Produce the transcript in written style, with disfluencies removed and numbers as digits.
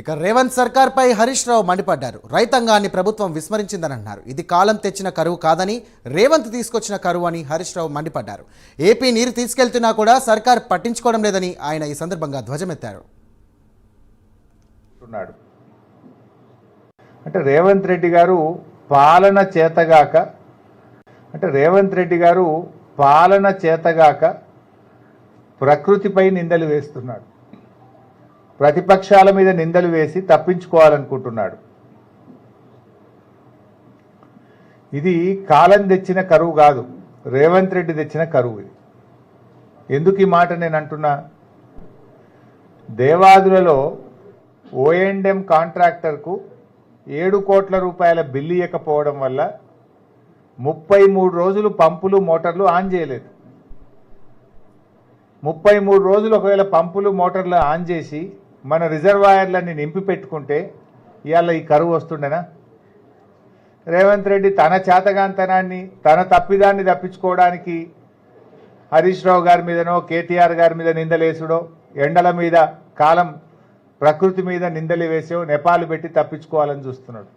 ఇక రేవంత్ సర్కార్పై హరీష్ రావు మండిపడ్డారు. రైతాంగాన్ని ప్రభుత్వం విస్మరించిందని అన్నారు. ఇది కాలం తెచ్చిన కరువు కాదని, రేవంత్ తీసుకొచ్చిన కరువు అని హరీష్ రావు మండిపడ్డారు. ఏపీ నీరు తీసుకెళ్తున్నా కూడా సర్కార్ పట్టించుకోవడం లేదని ఆయన ఈ సందర్భంగా ధ్వజమెత్తారు. అంటే రేవంత్ రెడ్డి గారు పాలన చేతగాక ప్రకృతిపై నిందలు వేస్తున్నాడు. ప్రతిపక్షాల మీద నిందలు వేసి తప్పించుకోవాలనుకుంటున్నాడు. ఇది కాలం తెచ్చిన కరువు కాదు, రేవంత్ రెడ్డి తెచ్చిన కరువు. ఇది ఎందుకు ఈ మాట నేను అంటున్నా? దేవాదులలో O&M కాంట్రాక్టర్కు 7 కోట్ల రూపాయల బిల్లు ఇవ్వకపోవడం వల్ల 33 రోజులు పంపులు మోటార్లు ఆన్ చేయలేదు. 33 రోజులు ఒకవేళ పంపులు మోటార్లు ఆన్ చేసి మన రిజర్వాయర్లన్నీ నింపి పెట్టుకుంటే ఇవాళ ఈ కరువు వస్తుండేనా? రేవంత్ రెడ్డి తన చేతగాంతనాన్ని, తన తప్పిదాన్ని తప్పించుకోవడానికి హరీష్ రావు గారి మీదనో కేటీఆర్ గారి మీద నిందలేసుడో, ఎండల మీద, కాలం ప్రకృతి మీద నిందలు వేసో నెపాలు పెట్టి తప్పించుకోవాలని చూస్తున్నాడు.